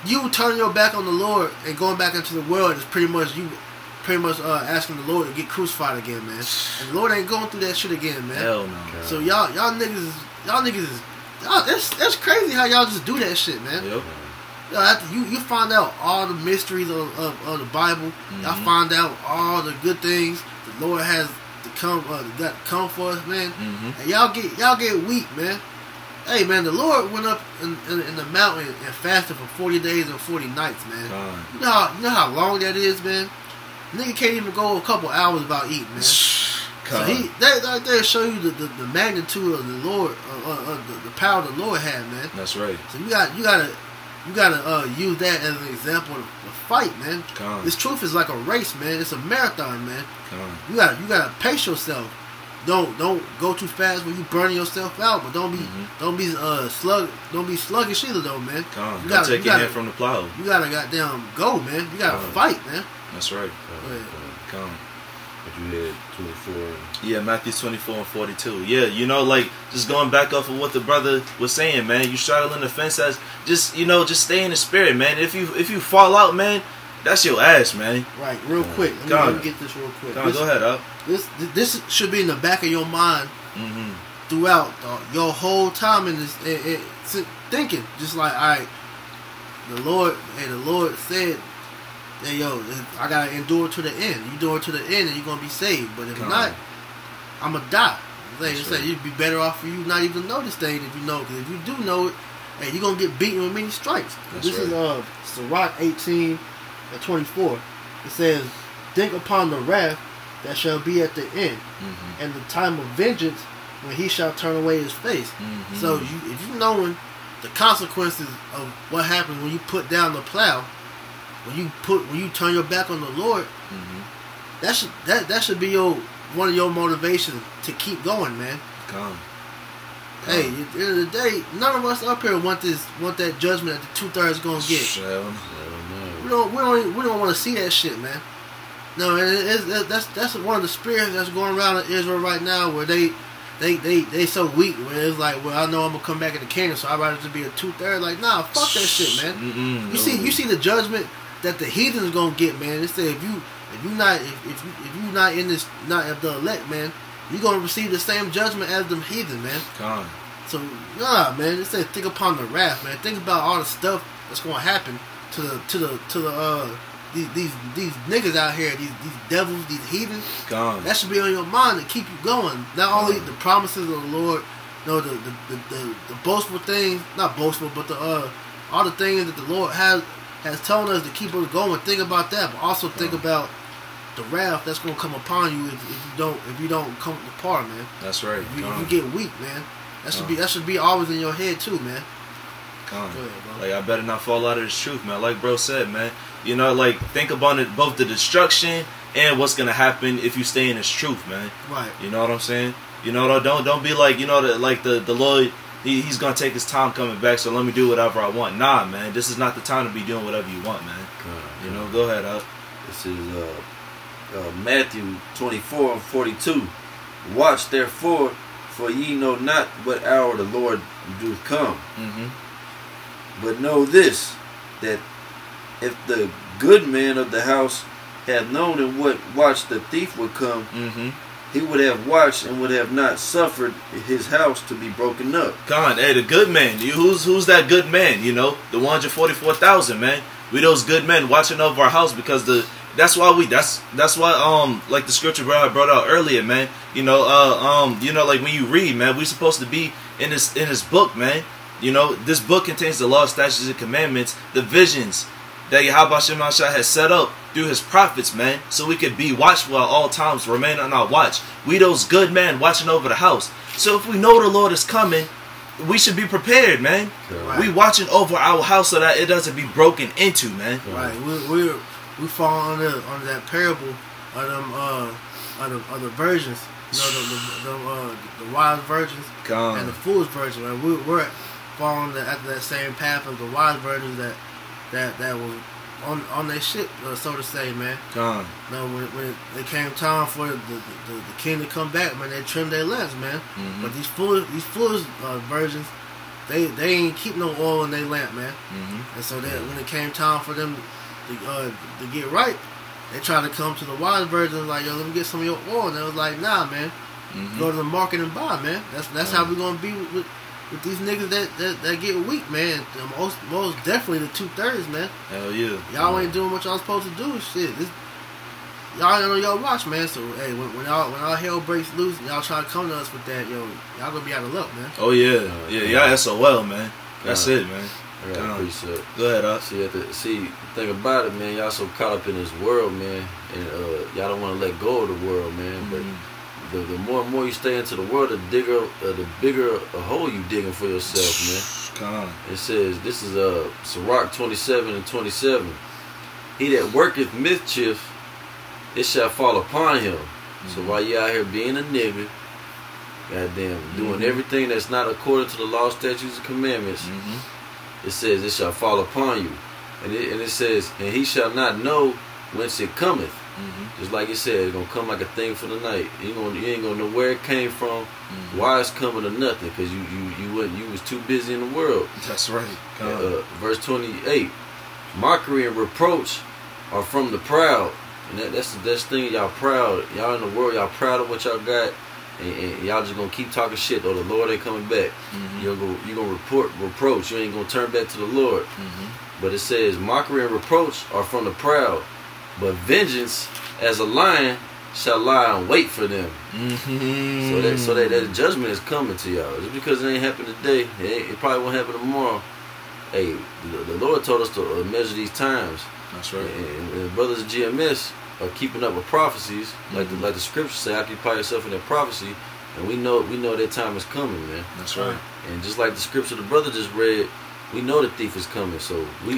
you turning your back on the Lord and going back into the world is pretty much asking the Lord to get crucified again, man. And the Lord ain't going through that shit again, man. Hell no. So y'all niggas is that's crazy how y'all just do that shit, man. Yep. After you find out all the mysteries of the Bible. Y'all find out all the good things the Lord has to come for us, man. And y'all get weak, man. Hey, man, the Lord went up in the mountain and fasted for 40 days and 40 nights, man. You know how long that is, man. Nigga can't even go a couple hours without eating, man. So they show you the magnitude of the Lord, the power the Lord had, man. That's right. So you gotta use that as an example of fight, man. This truth is like a race, man. It's a marathon, man. You gotta pace yourself. Don't go too fast when you burning yourself out, but don't be sluggish either, though, man. You gotta take your hand from the plow. You gotta goddamn go, man. You gotta fight, man. That's right. But you had 24. Yeah, Matthew 24 and 42. Yeah, you know, like, just going back off of what the brother was saying, man. You straddling the fence as just stay in the spirit, man. If you fall out, man, that's your ass, man. Right, real quick. Let me get this real quick. Go ahead, up. This should be in the back of your mind throughout your whole time in this thinking. Just like, all right, the Lord said, hey, yo, I gotta endure to the end. You endure to the end, and you're gonna be saved. But if not, I'm gonna die. They say you'd be better off for you not even know this thing if you know. Because if you do know it, hey, you're gonna get beaten with many stripes. This is Sirach 18 and 24. It says, "Think upon the wrath that shall be at the end, and the time of vengeance when he shall turn away his face." So if you knowing the consequences of what happens when you put down the plow, when you turn your back on the Lord, that should be one of your motivations to keep going, man. Hey, at the end of the day, none of us up here want that judgment that the 2/3 gonna get. We don't want to see that shit, man. No, that's one of the spirits that's going around in Israel right now, where they so weak, where it's like, well, I know I'm gonna come back in the kingdom, so I'd rather just be a 2/3. Like, nah, fuck that shit, man. You see the judgment that the heathen's gonna get, man. They say if you not in this, not of the elect, man, you gonna receive the same judgment as them heathen, man. So nah, man. They say think upon the wrath, man. Think about all the stuff that's gonna happen to these niggas out here, these devils, these heathens. That should be on your mind to keep you going. Not only the promises of the Lord, the boastful things, not boastful, but all the things that the Lord has told us to keep us going. Think about that, but also think about the wrath that's gonna come upon you if you don't come to par, man. That's right. If you get weak, man. That should be always in your head too, man. Go ahead, bro. Like, I better not fall out of this truth, man. Like bro said, man. You know, like, think about it, both the destruction and what's gonna happen if you stay in this truth, man. Right. You know what I'm saying? You know, don't be like, you know, the Lord, he's gonna take his time coming back, so let me do whatever I want. Nah, man, this is not the time to be doing whatever you want, man. You know, go ahead, up. This is Matthew 24 and 42. Watch therefore, for ye know not what hour the Lord doth come. But know this, that if the good man of the house had known in what watch the thief would come, he would have watched and would have not suffered his house to be broken up. Hey, the good man. Who's that good man? You know, the 144,000, man. We those good men watching over our house, because that's why like the scripture brought out earlier, man. You know, like when you read, man, we supposed to be in this book, man. You know, this book contains the law, statutes, and commandments, the visions that Yahweh Shemashah has set up through his prophets, man, so we could be watchful at all times, remain on our watch. We those good men watching over the house. So if we know the Lord is coming, we should be prepared, man. Right. We watching over our house so that it doesn't be broken into, man. Right. We fall under that parable of the virgins. You know, the wise virgins and the foolish virgins. Right? We're falling after that same path of the wise virgins that was on their ship, so to say, man. Now, when it came time for the king to come back, man, they trimmed their lamps, man. But these foolish virgins, they ain't keep no oil in their lamp, man. Mm-hmm. And so that when it came time for them to get right, they tried to come to the wise virgin like, yo, let me get some of your oil. And they was like, nah, man. Mm-hmm. Go to the market and buy, man. That's how we gonna be with these niggas that get weak, man. Most definitely the 2/3, man. Hell yeah. Y'all ain't doing what y'all supposed to do. Shit, y'all ain't on your watch, man. So hey, when y'all hell breaks loose, and y'all try to come to us with that, yo, y'all gonna be out of luck, man. Oh yeah, y'all SOL, man. That's it, man. I gotta appreciate it. Go ahead, See, the thing about it, man, y'all so caught up in this world, man, and y'all don't want to let go of the world, man. Mm-hmm. But the more and more you stay into the world, the bigger a hole you digging for yourself, man. Come on. It says, this is Sirach 27:27. He that worketh mischief, it shall fall upon him. Mm-hmm. So while you out here being a nigga, goddamn, doing everything that's not according to the law, statutes, and commandments, it says it shall fall upon you. And it says, and he shall not know whence it cometh. Just like it said, it's gonna come like a thing for the night. You ain't gonna know where it came from, why it's coming or nothing, because you was too busy in the world. That's right. Verse 28, mockery and reproach are from the proud, and that's the thing. Y'all proud, y'all in the world, y'all proud of what y'all got, and y'all just gonna keep talking shit. Oh, the Lord ain't coming back. You gonna reproach. You ain't gonna turn back to the Lord. But it says mockery and reproach are from the proud, but vengeance as a lion shall lie and wait for them. So that judgment is coming to y'all. Just because it ain't happened today, it probably won't happen tomorrow. Hey, the Lord told us to measure these times. That's right. And brothers of GMS are keeping up with prophecies, like the scriptures say, occupy yourself in that prophecy, and we know that time is coming, man. That's right. And just like the scripture the brother just read, we know the thief is coming, so we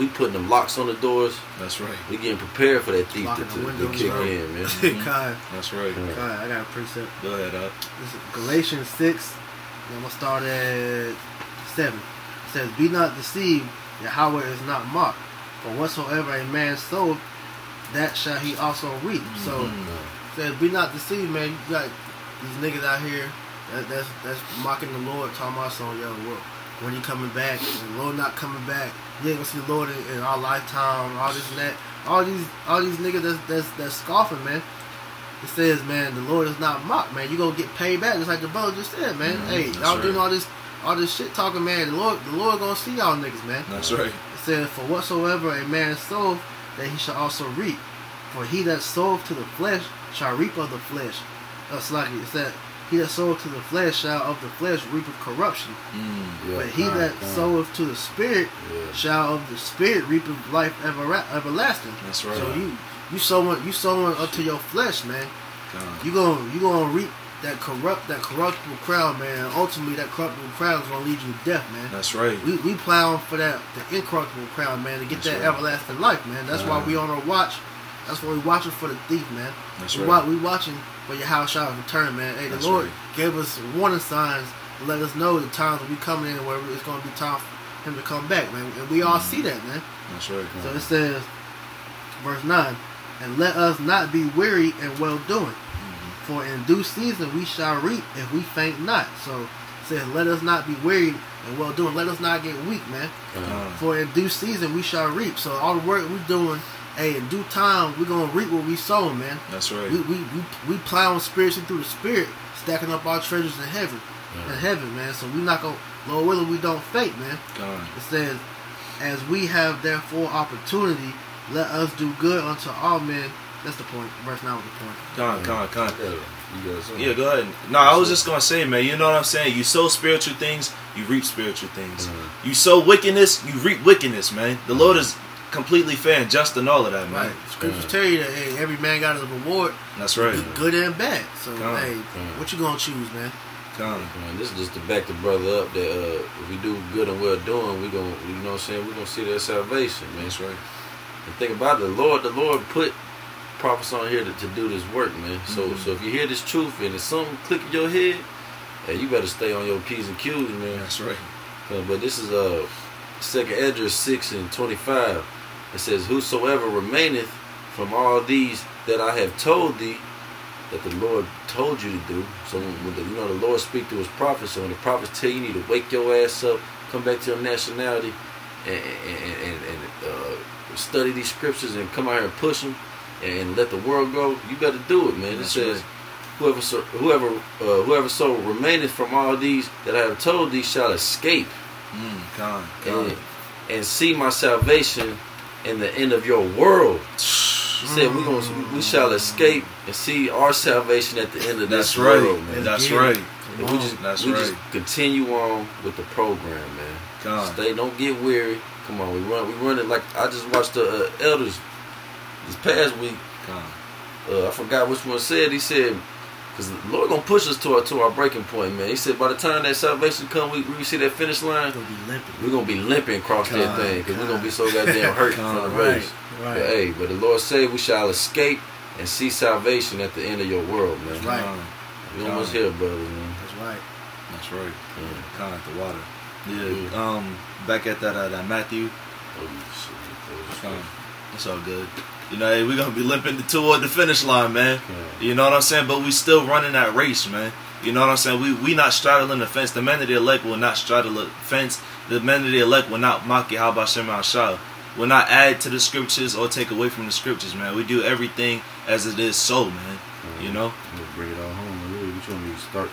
putting them locks on the doors. That's right. We getting prepared for that thief to kick in, man. Kai. That's right. Kai, I got a precept. Go ahead, This is Galatians 6. I'm gonna start at 7. It says, "Be not deceived, Yahweh is not mocked. For whatsoever a man soweth, that shall he also reap." So it says, "Be not deceived, man." You got these niggas out here that's mocking the Lord, talking about something, yo, when he coming back, and the Lord not coming back, you ain't gonna see the Lord in our lifetime, all this and that. All these niggas that's scoffing, man. It says, man, the Lord is not mocked, man. You gonna get paid back, just like the brother just said, man. Hey, y'all doing all this shit talking, man. The Lord gonna see y'all niggas, man. That's right. It says, "For whatsoever a man soweth, that he shall also reap. For he that soweth to the flesh shall reap of the flesh." That's like it said, "He that soweth to the flesh shall of the flesh reap of corruption. But he that soweth to the spirit shall of the spirit reap of life everlasting." That's right. So you sowing up to your flesh, man. You gonna reap that corruptible crown, man. Ultimately, that corruptible crown is gonna lead you to death, man. That's right. We plowing for the incorruptible crown, man, to get that everlasting life, man. That's why we on our watch. That's why we watching for the thief, man. That's right. We watching for your house shall return, man. Hey, the Lord gave us warning signs to let us know the times that we coming in where it's gonna be time for him to come back, man. And we all see that, man. That's right. So it says, verse 9, "And let us not be weary in well doing. For in due season we shall reap if we faint not." So it says, let us not be weary and well doing. Let us not get weak, man. For in due season we shall reap. So all the work we're doing, hey, in due time we're gonna reap what we sow, man. That's right. We plowing spiritually through the spirit, stacking up our treasures in heaven, man. So we not gonna, Lord willing, we don't faint, man. It says, "As we have therefore opportunity, let us do good unto all men." That's the point. Verse 9 was the point. Con. Yeah, go ahead. No, I was just gonna say, man, you know what I'm saying? You sow spiritual things, you reap spiritual things. You sow wickedness, you reap wickedness, man. The Lord is completely fair and just in all of that, man. Right. Scriptures tell you that, hey, every man got his reward. That's right. Good and bad. So, hey, what you gonna choose, man? This is just to back the brother up that if we do good and well doing, we gonna, you know what I'm saying, we gonna see that salvation, man. That's right. And think about it, the Lord put prophets on here to do this work, man. So if you hear this truth and it's something click in your head, hey, you better stay on your P's and Q's, man. That's right. But this is 2nd Esdras 6:25. It says, "Whosoever remaineth from all these that I have told thee, that the Lord told you to do. So when the Lord speak through his prophets, so when the prophets tell you need to wake your ass up, come back to your nationality, and study these scriptures and come out here and push them and let the world go, you better do it, man. That's it says, whoever so remaineth from all these that I have told thee shall escape and see my salvation in the end of your world. He said we shall escape and see our salvation at the end of this world, man. That's right. And we just continue on with the program, man. Don't get weary. Come on, we run it like I just watched the elders this past week. I forgot which one said. He said, because the Lord gonna push us to our breaking point, man. He said by the time that salvation come, we see that finish line, we're gonna be limping across that thing because we're gonna be so goddamn hurt from the race. Right. But the Lord said we shall escape and see salvation at the end of your world, man. That's right. We almost here, brother, man. That's right. Kind of the water. Yeah. Back at that Matthew. It's all good. You know, hey, we're gonna be limping toward the finish line, man. You know what I'm saying? But we still running that race, man. You know what I'm saying? We not straddling the fence. The men of the elect will not straddle the fence. The men of the elect will not mock it. How about Shema Shah? Will not add to the scriptures or take away from the scriptures, man. We do everything as it is so, man. You know? We'll bring it all home. Really, which one do you start?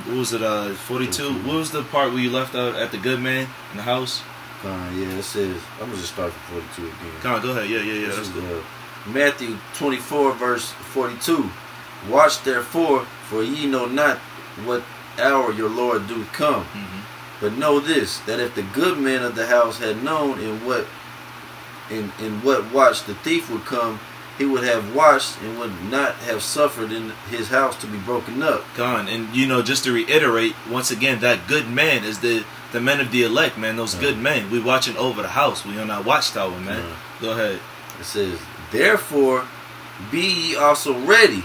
What was it? 42. What was the part where you left out at the good man in the house? Yeah, it says, I'm going to just start from 42 again. Go ahead. Yeah. That's good. Matthew 24, verse 42. Watch therefore, for ye know not what hour your Lord doth come. But know this, that if the good man of the house had known in what watch the thief would come, he would have watched and would not have suffered in his house to be broken up. And just to reiterate, once again, that good man is the men of the elect, man. Those good men. We watching over the house. We on our watchtower, man. Go ahead. It says, therefore, be ye also ready,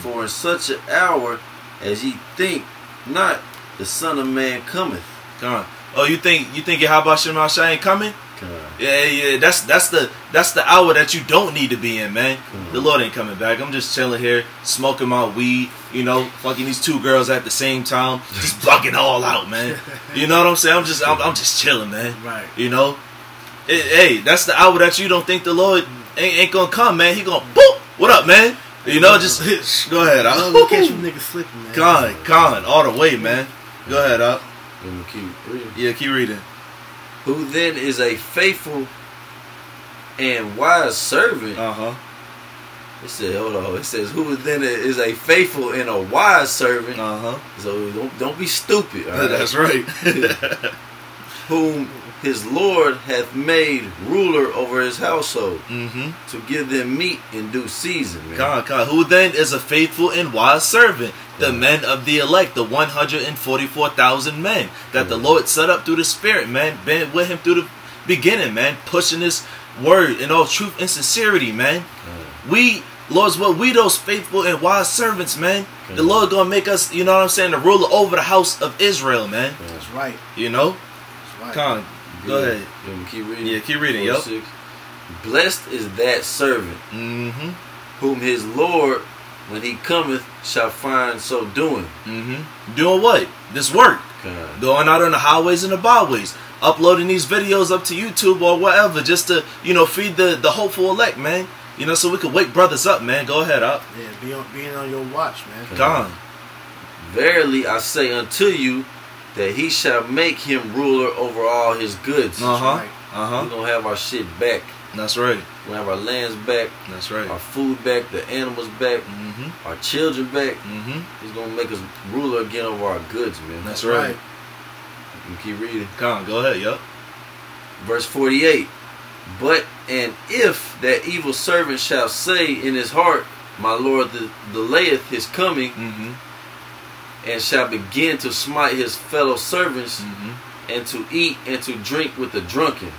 for in such an hour as ye think not, the Son of Man cometh. Oh, you think Yahweh Shema Shai ain't coming? Yeah. That's the hour that you don't need to be in, man. The Lord ain't coming back. I'm just chilling here, smoking my weed, fucking these two girls at the same time, just bugging all out, man. You know what I'm saying? I'm just chilling, man. Right. Hey, that's the hour that you don't think the Lord ain't gonna come, man. He gonna boop. What up, man? Just go ahead. I'm gonna catch you niggas slipping, man. Con, all the way, man. Go ahead, up. Keep reading. Yeah, keep reading. Who then is a faithful and wise servant? It said, hold on. It says, who then is a faithful and a wise servant? So don't be stupid. All right? That's right. Whom his Lord hath made ruler over his household, to give them meat in due season. Man. Who then is a faithful and wise servant? The men of the elect, the 144,000 men that the Lord set up through the Spirit, man. Been with him through the beginning, man. Pushing his word in all truth and sincerity, man. We those faithful and wise servants, man. The Lord gonna make us, the ruler over the house of Israel, man. That's right. That's right. Go ahead. Keep reading. Yeah, keep reading. Yep. Blessed is that servant, whom his Lord, when he cometh, shall find so doing. Doing what? This work. Going out on the highways and the byways, uploading these videos up to YouTube or whatever, just to feed the hopeful elect, man. So we can wake brothers up, man. Go ahead, up. Yeah, being on your watch, man. Verily I say unto you, that he shall make him ruler over all his goods. We're gonna have our shit back. That's right. We're gonna have our lands back. That's right. Our food back, the animals back, our children back. He's gonna make us ruler again over our goods, man. That's right. You can keep reading. Go ahead, yup. Verse 48. But and if that evil servant shall say in his heart, my Lord delayeth his coming, and shall begin to smite his fellow servants, and to eat and to drink with the drunken.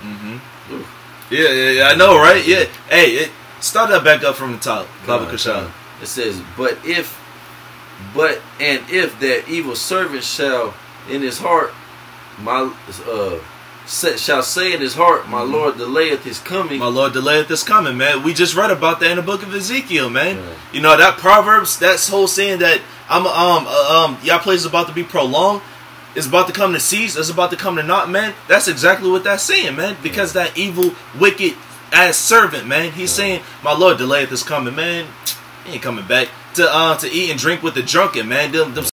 Yeah, I know, right? Yeah. Hey, start that back up from the top. Baba Kashan. It says, but if that evil servant shall in his heart, shall say in his heart, my Lord delayeth his coming. My Lord delayeth his coming, man. We just read about that in the book of Ezekiel, man. Right. You know, that Proverbs, that whole saying that y'all place is about to be prolonged, it's about to come to cease, it's about to come to naught, man. That's exactly what that's saying, man. Because that evil, wicked ass servant, man, he's saying, my Lord delayeth his coming, man. He ain't coming back to eat and drink with the drunken, man. Them